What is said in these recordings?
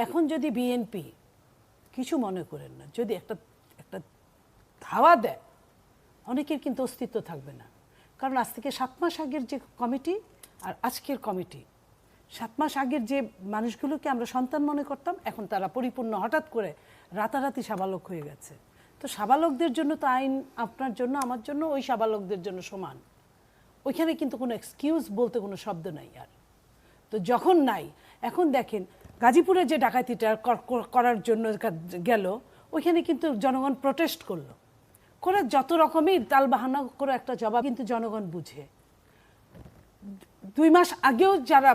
এখন যদি বিএনপি কিছু মনে করেন না, যদি একটা একটা ধাওয়া দেয়, অনেকের কিন্তু অস্তিত্ব থাকবে না। কারণ আজ থেকে 7 মাস আগের যে কমিটি আর আজকের কমিটি, 7 মাস আগের যে মানুষগুলোকে আমরা সন্তান মনে করতাম, এখন তারা পরিপূর্ণ হঠাৎ করে রাতারাতি সাবালক হয়ে গেছে। তো সাবালকদের জন্য তো আইন আপনার জন্য আমার জন্য ওই সাবালকদের জন্য সমান। ওইখানে কিন্তু কোনো এক্সকিউজ বলতে কোনো শব্দ নাই। আর তো যখন নাই, এখন দেখেন গাজীপুরে যে ডাকাতিটা করার জন্য গেল, ওইখানে কিন্তু জনগণ প্রোটেস্ট করলো, করে যত রকমের তালবাহানা করে একটা জবাব কিন্তু জনগণ বুঝে। 2 মাস আগেও যারা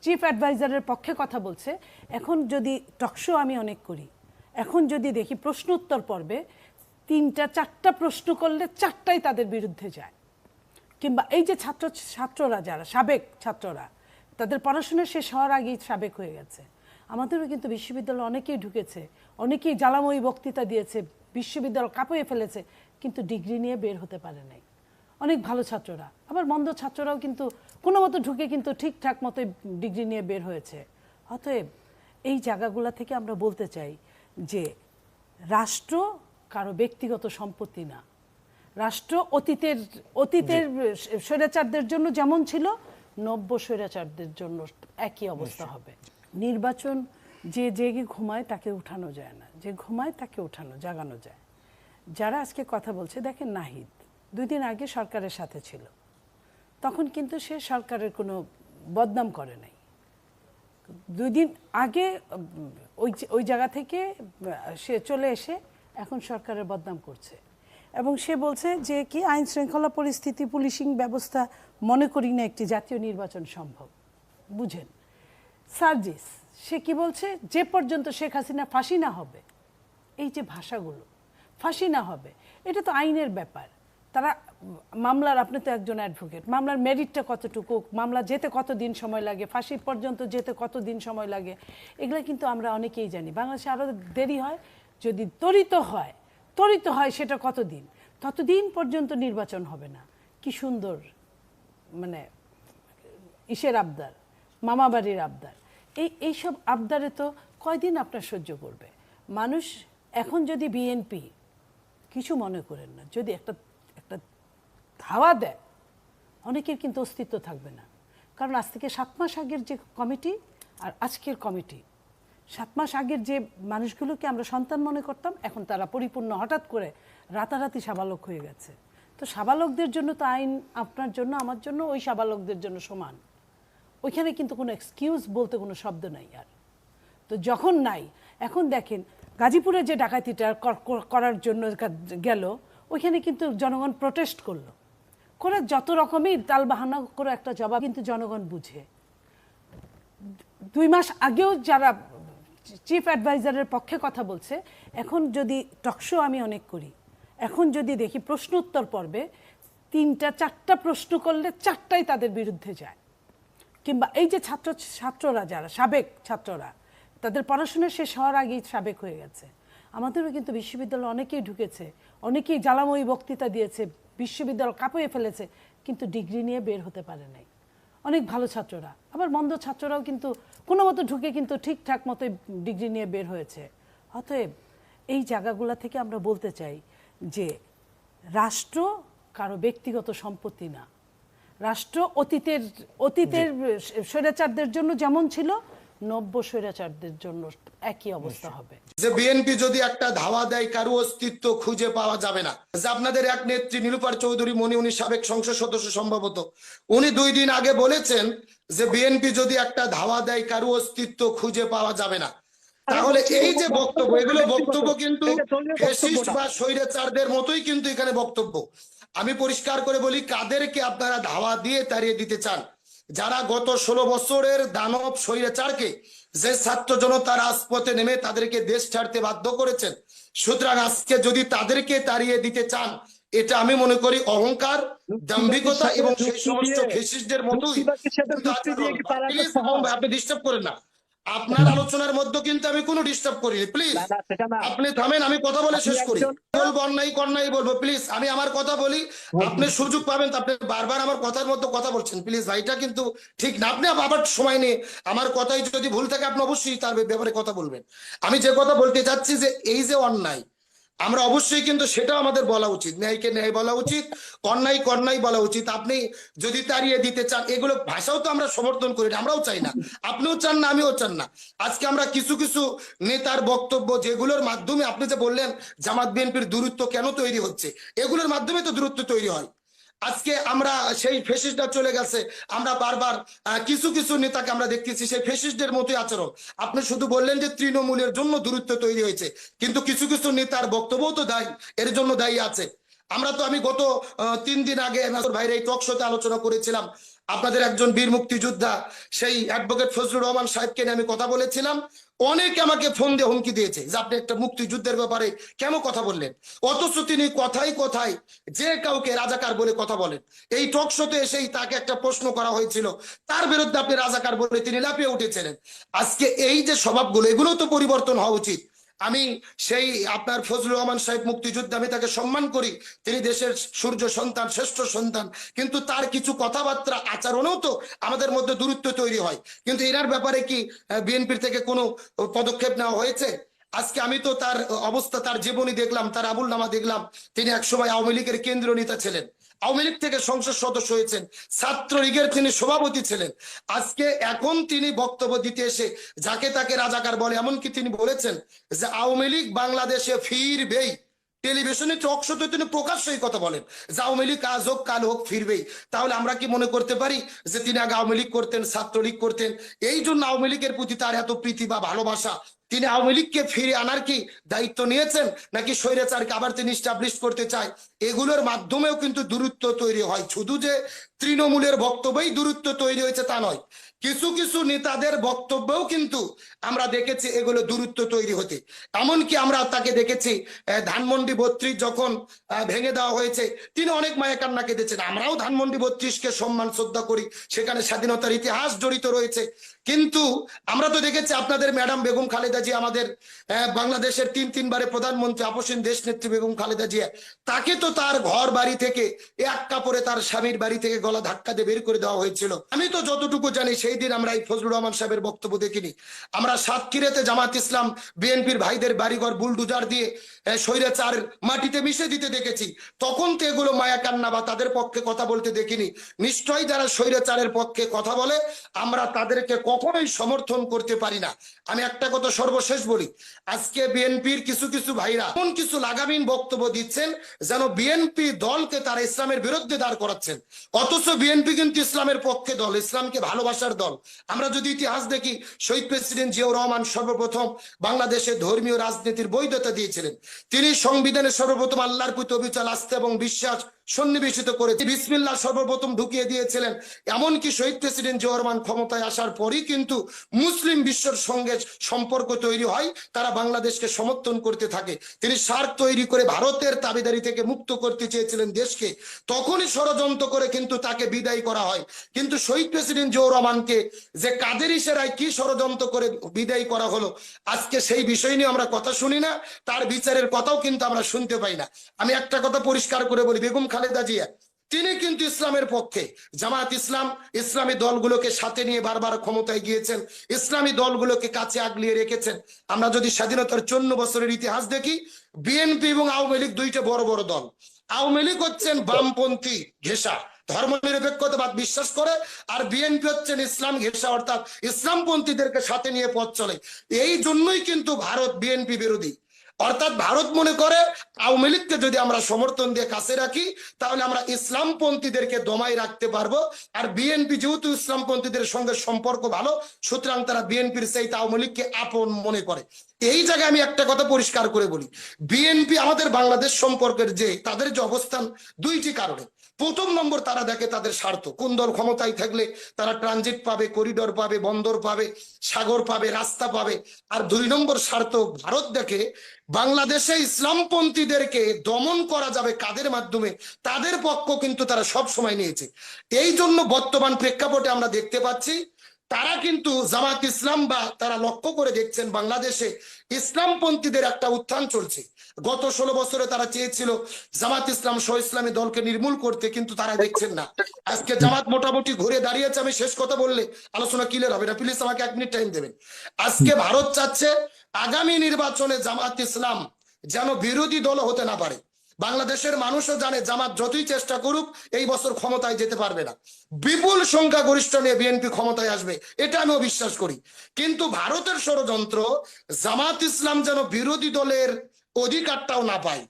চিফ অ্যাডভাইজারের পক্ষে কথা বলছে, এখন যদি টকশো আমি অনেক করি, এখন যদি দেখি প্রশ্ন উত্তর পর্বে 3টা 4টা প্রশ্ন করলে 4টাই তাদের বিরুদ্ধে যায়। কিংবা এই যে ছাত্ররা যারা সাবেক ছাত্ররা, তাদের পড়াশোনা শেষ হওয়ার আগেই সাবেক হয়ে গেছে। আমাদেরও কিন্তু বিশ্ববিদ্যালয়ে অনেকেই ঢুকেছে, অনেকেই জ্বালাময়ী বক্তৃতা দিয়েছে, বিশ্ববিদ্যালয় কাঁপিয়ে ফেলেছে, কিন্তু ডিগ্রি নিয়ে বের হতে পারে নাই। অনেক ভালো ছাত্ররা, আবার মন্দ ছাত্ররাও কিন্তু কোনো মতো ঢুকে কিন্তু ঠিকঠাক মতো ডিগ্রি নিয়ে বের হয়েছে। অতএব এই জায়গাগুলো থেকে আমরা বলতে চাই যে রাষ্ট্র কারো ব্যক্তিগত সম্পত্তি না। রাষ্ট্র অতীতের স্বৈরাচারদের জন্য যেমন ছিল, নব্য স্বৈরাচারদের জন্য একই অবস্থা হবে। নির্বাচন যে জেগে ঘুমায় তাকে উঠানো যায় না, যে ঘুমায় তাকে জাগানো যায়। যারা আজকে কথা বলছে, দেখেন নাহিদ 2 দিন আগে সরকারের সাথে ছিল, তখন কিন্তু সে সরকারের কোনো বদনাম করে নাই। 2 দিন আগে ওই জায়গা থেকে সে চলে এসে এখন সরকারের বদনাম করছে, এবং সে বলছে যে কি আইন শৃঙ্খলা পরিস্থিতি, পুলিশিং ব্যবস্থা মনে করি না একটি জাতীয় নির্বাচন সম্ভব। বুঝেন সার্জিস, সে কি বলছে, যে পর্যন্ত শেখ হাসিনা ফাঁসি না হবে, এই যে ভাষাগুলো, ফাঁসি না হবে, এটা তো আইনের ব্যাপার। তারা মামলার, আপনি তো একজন অ্যাডভোকেট, মামলার মেরিটটা কতটুকু, মামলা যেতে কত দিন সময় লাগে, ফাঁসি পর্যন্ত যেতে কত দিন সময় লাগে, এগুলো কিন্তু আমরা অনেকেই জানি। বাংলাদেশে আরও দেরি হয়, যদি ত্বরিত হয় সেটা কতদিন, ততদিন পর্যন্ত নির্বাচন হবে না। কি সুন্দর মানে ইসের আবদার, মামাবাড়ির আবদার, এইসব আবদারে তো কয়দিন আপনার সহ্য করবে মানুষ। এখন যদি বিএনপি কিছু মনে করেন না, যদি একটা ধাওয়া দেয়, অনেকের কিন্তু অস্তিত্ব থাকবে না। কারণ আজ থেকে 7 মাস আগের যে কমিটি আর আজকের কমিটি, 7 মাস আগের যে মানুষগুলোকে আমরা সন্তান মনে করতাম, এখন তারা পরিপূর্ণ হঠাৎ করে রাতারাতি সাবালক হয়ে গেছে। তো সাবালকদের জন্য তো আইন আপনার জন্য আমার জন্য ওই সাবালকদের জন্য সমান। ওইখানে কিন্তু কোনো এক্সকিউজ বলতে কোনো শব্দ নাই। আর তো যখন নাই, এখন দেখেন গাজীপুরে যে ডাকাতিটা করার জন্য গেল, ওইখানে কিন্তু জনগণ প্রোটেস্ট করলো, করে যত রকমের তালবাহানা করে একটা জবাব কিন্তু জনগণ বুঝে। 2 মাস আগেও যারা চিফ অ্যাডভাইজারের পক্ষে কথা বলছে, এখন যদি টকশো আমি অনেক করি, এখন যদি দেখি প্রশ্ন উত্তর পর্বে 3টা 4টা প্রশ্ন করলে 4টাই তাদের বিরুদ্ধে যায়। কিংবা এই যে ছাত্ররা যারা সাবেক ছাত্ররা, তাদের পড়াশোনা শেষ হওয়ার আগেই সাবেক হয়ে গেছে। আমাদেরও কিন্তু বিশ্ববিদ্যালয়ে অনেকেই ঢুকেছে, অনেকেই জ্বালাময়ী বক্তৃতা দিয়েছে, বিশ্ববিদ্যালয় কাঁপিয়ে ফেলেছে, কিন্তু ডিগ্রি নিয়ে বের হতে পারে নাই। অনেক ভালো ছাত্ররা, আবার মন্দ ছাত্ররাও কিন্তু কোনো মতো ঢুকে কিন্তু ঠিকঠাক মতো ডিগ্রি নিয়ে বের হয়েছে। অতএব এই জায়গাগুলো থেকে আমরা বলতে চাই যে রাষ্ট্র কারো ব্যক্তিগত সম্পত্তি না। রাষ্ট্র অতীতের স্বৈরাচারদের জন্য যেমন ছিল, নব্য স্বৈরাচারদের জন্য একই অবস্থা হবে। যে বিএনপি যদি একটা ধাওয়া দেয়, কারো অস্তিত্ব খুঁজে পাওয়া যাবে না। যে আপনাদের এক নেত্রী নীলুফার চৌধুরী মনি, উনি সাবেক সংসদ সদস্য সম্ভবত, উনি 2 দিন আগে বলেছেন যে বিএনপি যদি একটা ধাওয়া দেয়, কারো অস্তিত্ব খুঁজে পাওয়া যাবে না। তাহলে এই যে বক্তব্য, এগুলো বক্তব্য কিন্তু ফ্যাসিস্ট বা স্বৈরাচারদের মতোই কিন্তু এখানে বক্তব্য। আমি পরিষ্কার করে বলি, কাদেরকে আপনারা ধাওয়া দিয়ে তাড়িয়ে দিতে চান? যারা গত 16 বছরের দানব স্বৈরাচারকে, যে ছাত্র জনতা রাজপথে নেমে তাদেরকে দেশ ছাড়তে বাধ্য করেছেন। সুতরাং আজকে যদি তাদেরকে তাড়িয়ে দিতে চান, এটা আমি মনে করি অহংকার, দাম্ভিকতা এবং সেই সমস্ত ফ্যাসিস্টদের মতোই। আপনি ডিস্টার্ব করেন না, আপনার আলোচনার মধ্যে কিন্তু আমি কোনো ডিস্টার্ব করিনি, প্লিজ না না সেটা না, আপনি থামেন, আমি কথা বলে আপনি শেষ করি। একজন বলবো অন্যায় কন্যায় বলবো, প্লিজ আমি আমার কথা বলি, আপনি সুযোগ পাবেন। তো আপনি বারবার আমার কথার মধ্যে কথা বলছেন, প্লিজ ভাইটা কিন্তু ঠিক না। আপনি আবার সময় নিয়ে আমার কথাই যদি ভুল থাকে আপনি অবশ্যই তার ব্যাপারে কথা বলবেন। আমি যে কথা বলতে চাচ্ছি যে এই যে অন্যায়, আমরা অবশ্যই কিন্তু সেটাও আমাদের বলা উচিত, ন্যায়কে ন্যায় বলা উচিত, অন্যায় অন্যায় বলা উচিত। আপনি যদি তাড়িয়ে দিতে চান, এগুলো ভাষাও তো আমরা সমর্থন করি না, আমরাও চাই না, আপনিও চান না, আমিও চান না। আজকে আমরা কিছু কিছু নেতার বক্তব্য যেগুলোর মাধ্যমে আপনি যে বললেন জামাত বিএনপির দূরত্ব কেন তৈরি হচ্ছে, এগুলোর মাধ্যমে তো দূরত্ব তৈরি হয়। আজকে আমরা সেই ফেসিস্টটা চলে গেছে, আমরা বারবার কিছু কিছু নেতাকে আমরা দেখতেছি সেই ফেসিস্টদের মতোই আচরণ। আপনি শুধু বললেন যে তৃণমূলের জন্য দূরত্ব তৈরি হয়েছে, কিন্তু কিছু কিছু নেতার বক্তব্যও তো দায়ী, এর জন্য দায়ী আছে। আমরা তো আমি গত 3 দিন আগে ভাইয়ের এই টক শোতে আলোচনা করেছিলাম, আপনাদের একজন বীর মুক্তিযোদ্ধা সেই অ্যাডভোকেট ফজলুর রহমান সাহেবকে নিয়ে আমি কথা বলেছিলাম। অনেকে আমাকে ফোন দিয়ে হুমকি দিয়েছে যে আপনি একটা মুক্তিযুদ্ধের ব্যাপারে কেন কথা বললেন, অথচ তিনি কথায় কথায় যে কাউকে রাজাকার বলে কথা বলেন। এই টক শোতে এসেই তাকে একটা প্রশ্ন করা হয়েছিল, তার বিরুদ্ধে আপনি রাজাকার বলে তিনি লাফিয়ে উঠেছিলেন। আজকে এই যে স্বভাবগুলো, এগুলো তো পরিবর্তন হওয়া উচিত। আমি সেই আপনার ফজলুর রহমান সাহেব মুক্তিযুদ্ধ, আমি তাকে সম্মান করি, তিনি দেশের সূর্য সন্তান, শ্রেষ্ঠ সন্তান, কিন্তু তার কিছু কথাবার্তা আচরণেও তো আমাদের মধ্যে দূরত্ব তৈরি হয়। কিন্তু এনার ব্যাপারে কি বিএনপির থেকে কোনো পদক্ষেপ নেওয়া হয়েছে? আজকে আমি তো তার অবস্থা, তার জীবনী দেখলাম, তার আমুল নামা দেখলাম। তিনি একসময় আওয়ামী লীগের কেন্দ্রীয় নেতা ছিলেন, আওয়ামী লীগ থেকে সংসদ সদস্য হয়েছেন, ছাত্রলীগের তিনি সভাপতি ছিলেন। আজকে এখন তিনি বক্তব্য দিতে এসে যাকে তাকে রাজাকার বলে, এমনকি তিনি বলেছেন যে আওয়ামী লীগ বাংলাদেশে ফিরবেই। টেলিভিশনে টক শোতে তিনি প্রকাশ্যই কথা বলেন যে আওয়ামী লীগ আজ হোক কাল হোক ফিরবেই। তাহলে আমরা কি মনে করতে পারি যে তিনি আগে আওয়ামী লীগ করতেন, ছাত্রলীগ করতেন, এই জন্য আওয়ামী লীগের প্রতি তার এত প্রীতি বা ভালোবাসা? তিনি আওয়ামী লীগকে ফিরে আনার কি দায়িত্ব নিয়েছেন, নাকি স্বৈরাচারকে আবার তিনি স্টাবলিশ করতে চায়? এগুলোর মাধ্যমেও কিন্তু দূরত্ব তৈরি হয়। শুধু যে তৃণমূলের বক্তব্যই দূরত্ব তৈরি হয়েছে তা নয়, কিছু কিছু নেতাদের বক্তব্যও কিন্তু আমরা দেখেছি এগুলো দূরত্ব তৈরি হতে। এমনকি আমরা তাকে দেখেছি ধানমন্ডি 32 যখন ভেঙে দেওয়া হয়েছে, তিনি অনেক মায়া কান্না কেঁদেছেন। আমরাও ধানমন্ডি 32-কে সম্মান শ্রদ্ধা করি, সেখানে স্বাধীনতার ইতিহাস জড়িত রয়েছে। কিন্তু আমরা তো দেখেছি আপনাদের ম্যাডাম বেগম খালেদা জিয়া, আমাদের বাংলাদেশের 3 বারের প্রধানমন্ত্রী আপসীন দেশ নেত্রী বেগম খালেদা জিয়া, তাকে তো তার ঘর বাড়ি থেকে এক কাপড়ে তার স্বামীর বাড়ি থেকে গলা ধাক্কা দিয়ে বের করে দেওয়া হয়েছিল। আমি তো যতটুকু জানি সেই দিন আমরা এই ফজলুর রহমান সাহেবের বক্তব্য দেখিনি। আমরা সাতক্ষীরাতে জামাত ইসলাম বিএনপির ভাইদের বাড়িঘর বুলডুজার দিয়ে স্বৈরাচার মাটিতে মিশে দিতে দেখেছি। তখন তো এগুলো মায়া কান্না বা তাদের পক্ষে কথা বলতে দেখিনি। নিশ্চয়ই যারা স্বৈরাচারের পক্ষে কথা বলে আমরা তাদেরকে কখনোই সমর্থন করতে পারি না। আমি একটা কথা সর্বশেষ বলি, আজকে বিএনপির কিছু কিছু ভাইরা এমন কিছু লাগামহীন বক্তব্য দিচ্ছেন যেন বিএনপি দলকে তারা ইসলামের বিরুদ্ধে দাঁড় করাচ্ছেন, অথচ বিএনপি কিন্তু ইসলামের পক্ষে দল, ইসলামকে ভালোবাসার দল। আমরা যদি ইতিহাস দেখি, শহীদ প্রেসিডেন্ট জিয়াউর রহমান সর্বপ্রথম বাংলাদেশে ধর্মীয় রাজনীতির বৈধতা দিয়েছিলেন। তিনি সংবিধানে সর্বপ্রথম আল্লাহর প্রতি অবিচল আস্থা এবং বিশ্বাস সন্নিবেশিত করে বিসমিল্লাহ সর্বপ্রথম ঢুকিয়ে দিয়েছিলেন। এমনকি শহীদ প্রেসিডেন্ট জিয়াউর রহমান ক্ষমতায় আসার পরই কিন্তু মুসলিম বিশ্বের সঙ্গে সম্পর্ক তৈরি হয়, তারা বাংলাদেশকে সমর্থন করতে থাকে। তিনি সার্ক তৈরি করে ভারতের দাবিদারি থেকে মুক্ত করতে চেয়েছিলেন দেশকে, তখনই ষড়যন্ত্র করে কিন্তু তাকে বিদায় করা হয়। কিন্তু শহীদ প্রেসিডেন্ট জিয়াউর রহমানকে যে কাদের ইশারায় কি ষড়যন্ত্র করে বিদায় করা হলো, আজকে সেই বিষয় নিয়ে আমরা কথা শুনি না, তার বিচারের কথাও কিন্তু আমরা শুনতে পাই না। আমি একটা কথা পরিষ্কার করে বলি, বেগম খালেদা জিয়া তিনি কিন্তু ইসলামের পক্ষে। জামাত ইসলাম ইসলামী দলগুলোকে সাথে নিয়ে বারবার ক্ষমতায় গিয়েছেন, ইসলামী দলগুলোকে কাছে আগলিয়ে রেখেছেন। আমরা যদি স্বাধীনতার 54 বছরের ইতিহাস দেখি, বিএনপি এবং আওয়ামী লীগ দুইটা বড় বড় দল। আওয়ামী লীগ হচ্ছেন বামপন্থী ঘেঁষা, ধর্মনিরপেক্ষতাবাদ বিশ্বাস করে, আর বিএনপি হচ্ছেন ইসলাম ঘেঁষা, অর্থাৎ ইসলামপন্থীদেরকে সাথে নিয়ে পথ চলে। এই জন্যই কিন্তু ভারত বিএনপি বিরোধী। অর্থাৎ ভারত মনে করে আওয়ামী লীগকে যদি আমরা সমর্থন দিয়ে কাছে রাখি তাহলে আমরা ইসলামপন্থীদেরকে দমাই রাখতে পারবো, আর বিএনপি যেহেতু ইসলামপন্থীদের সঙ্গে সম্পর্ক ভালো, সুতরাং তারা বিএনপির চাইতে আওয়ামী লীগকে আপন মনে করে। এই জায়গায় আমি একটা কথা পরিষ্কার করে বলি, বিএনপি আমাদের বাংলাদেশ সম্পর্কের যে তাদের যে অবস্থান, দুইটি কারণে। প্রথম নম্বর, তারা দেখে তাদের স্বার্থ, কোন দল ক্ষমতায় থাকলে তারা ট্রানজিট পাবে, করিডোর পাবে, বন্দর পাবে, সাগর পাবে, রাস্তা পাবে। আর 2 নম্বর স্বার্থ, ভারত দেখে বাংলাদেশে ইসলামপন্থীদেরকে দমন করা যাবে কাদের মাধ্যমে, তাদের পক্ষ কিন্তু তারা সব সময় নিয়েছে। এই জন্য বর্তমান প্রেক্ষাপটে আমরা দেখতে পাচ্ছি তারা কিন্তু জামাত ইসলাম বা তারা লক্ষ্য করে দেখছেন বাংলাদেশে ইসলামপন্থীদের একটা উত্থান চলছে। গত 16 বছরে তারা চেয়েছিল জামাত ইসলাম সহ ইসলামী দলকে নির্মূল করতে, কিন্তু তারা দেখছেন না। আজকে জামাত মোটামুটি ঘুরে দাঁড়িয়েছে। আমি শেষ কথা বললে আলোচনা ক্লিয়ার হবে না, প্লিজ আমাকে 1 মিনিট টাইম দেবেন। আজকে ভারত চাচ্ছে আগামী নির্বাচনে জামাত ইসলাম যেন বিরোধী দল হতে না পারে। বাংলাদেশের মানুষও জানে জামাত যতই চেষ্টা করুক এই বছর ক্ষমতায় যেতে পারবে না, বিপুল সংখ্যা গরিষ্ঠ নিয়ে বিএনপি ক্ষমতায় আসবে, এটা আমিও বিশ্বাস করি। কিন্তু ভারতের ষড়যন্ত্র জামাত ইসলাম যেন বিরোধী দলের অধিকারটাও না পায়।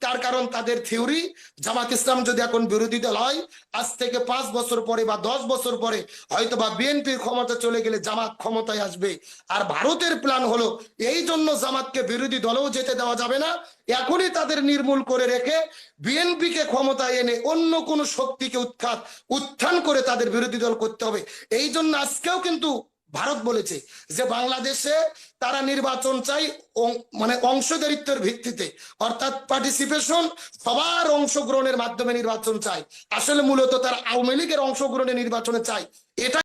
তার কারণ তাদের থিওরি, জামাত ইসলাম যদি এখন বিরোধী দল হয়, আজ থেকে 5 বছর পরে বা 10 বছর পরে হয়তো বা বিএনপি ক্ষমতা চলে গেলে জামাত ক্ষমতায় আসবে। আর ভারতের প্ল্যান হলো এই জন্য জামাতকে বিরোধী দলেও যেতে দেওয়া যাবে না, এখনই তাদের নির্মূল করে রেখে বিএনপিকে ক্ষমতায় এনে অন্য কোন শক্তিকে উত্থান করে তাদের বিরোধী দল করতে হবে। এই জন্য আজকেও কিন্তু ভারত বলেছে যে বাংলাদেশে তারা নির্বাচন চাই মানে অংশদারিত্বের ভিত্তিতে, অর্থাৎ পার্টিসিপেশন, সবার অংশগ্রহণের মাধ্যমে নির্বাচন চাই। আসলে মূলত তারা আওয়ামী লীগের অংশগ্রহণে নির্বাচনে চাই। এটা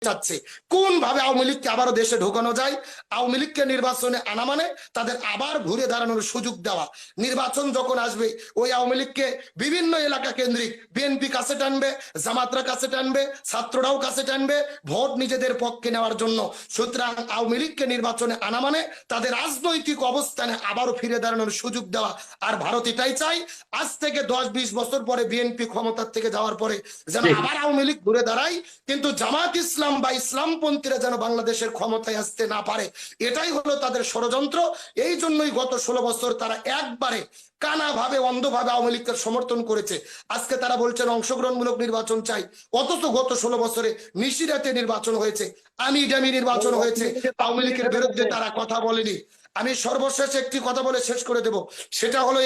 চাচ্ছে কোন ভাবে আওয়ামী লীগকে আবারও দেশে ঢোকানো যায়, আওয়ামী লীগকে নির্বাচনে আনা মানে তাদের আবার ঘুরে দাঁড়ানোর সুযোগ দেওয়া। নির্বাচন যখন আসবে ওই আওয়ামী লীগকে বিভিন্ন এলাকা কেন্দ্রিক বিএনপি কাছে টানবে, জামাতরা কাছে টানবে, ছাত্ররাও কাছে টানবে ভোট নিজেদের পক্ষে নেওয়ার জন্য। সুতরাং আওয়ামী লীগকে নির্বাচনে আনা মানে তাদের রাজনৈতিক অবস্থানে আবারও ফিরে দাঁড়ানোর সুযোগ দেওয়া। আর ভারত এটাই চাই আজ থেকে 10-20 বছর পরে বিএনপি ক্ষমতার থেকে যাওয়ার পরে যেন আবার আওয়ামী লীগ ঘুরে দাঁড়ায়, কিন্তু জামাত ইসলাম বা ইসলামপন্থীরা যেন বাংলাদেশের ক্ষমতায় আসতে না পারে। এটাই হলো তাদের ষড়যন্ত্র। এই জন্যই গত 16 বছর তারা একবারে কানা ভাবে অন্ধভাবে আওয়ামী লীগকে সমর্থন করেছে। আজকে তারা বলছেন অংশগ্রহণমূলক নির্বাচন চাই, অথচ গত 16 বছরে নিশিরাতে নির্বাচন হয়েছে, আমি ডামি নির্বাচন হয়েছে, আওয়ামী লীগের বিরুদ্ধে তারা কথা বলেনি। আমি সর্বশেষ একটি কথা বলে শেষ করে দেব, সেটা হলো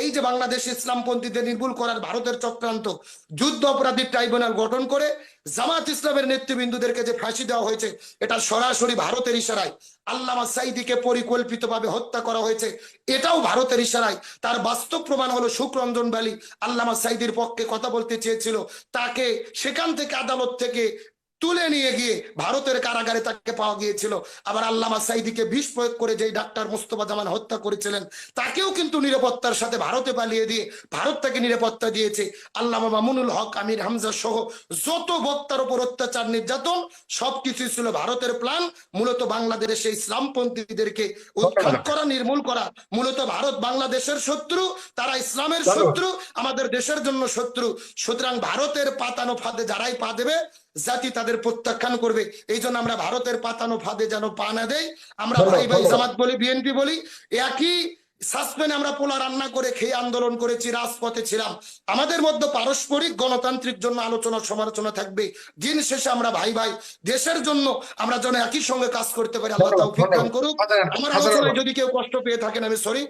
এই যে বাংলাদেশ ইসলামপন্থীদের নির্মূল করার ভারতের চক্রান্ত, যুদ্ধ অপরাধী ট্রাইব্যুনাল গঠন করে জামাত ইসলামের নেতৃবৃন্দদেরকে যে ফাঁসি দেওয়া হয়েছে, এটা সরাসরি ভারতের ইশারায় আল্লামা সাঈদীকে পরিকল্পিতভাবে হত্যা করা হয়েছে, এটাও ভারতের ইশারায়। তার বাস্তব প্রমাণ হলো সুখরঞ্জন ব্যালি আল্লামা সাঈদীর পক্ষে কথা বলতে চেয়েছিল, তাকে সেখান থেকে আদালত থেকে তুলে নিয়ে গিয়ে ভারতের কারাগারে তাকে পাওয়া গিয়েছিল। আবার আল্লামা সাঈদীকে বিষ প্রয়োগ করে যেই ডাক্তার মোস্তফা জামান হত্যা করেছিলেন তাকেও কিন্তু নিরাপত্তার সাথে ভারতে পালিয়ে দিয়ে ভারত তাকে নিরাপত্তা দিয়েছে। আল্লামা মামুনুল হক, আমির হামজা সহ যত বক্তার উপর অত্যাচার নির্যাতন সবকিছু ছিল ভারতের প্ল্যান। মূলত বাংলাদেশে ইসলামপন্থীদেরকে উৎখাত করা, নির্মূল করা। মূলত ভারত বাংলাদেশের শত্রু, তারা ইসলামের শত্রু, আমাদের দেশের জন্য শত্রু। সুতরাং ভারতের পাতানো ফাঁদে যারাই পা দেবে জাতি তাদের প্রত্যাখ্যান করবে। এই জন্য আমরা ভারতের পাতানো ফাঁদে যেন পা না দেই। আমরা ভাই ভাই জামাত বলি, বিএনপি বলি, একই সাসপেনে আমরা পোলা রান্না করে খেয়ে আন্দোলন করেছি, রাজপথে ছিলাম। আমাদের মধ্যে পারস্পরিক গণতান্ত্রিক জন্য আলোচনা সমালোচনা থাকবে। দিন শেষে আমরা ভাই ভাই, দেশের জন্য আমরা যেন একই সঙ্গে কাজ করতে পারি। আল্লাহ তাওফিক দান করুক। আমার আলোচনায় যদি কেউ কষ্ট পেয়ে থাকেন আমি সরি।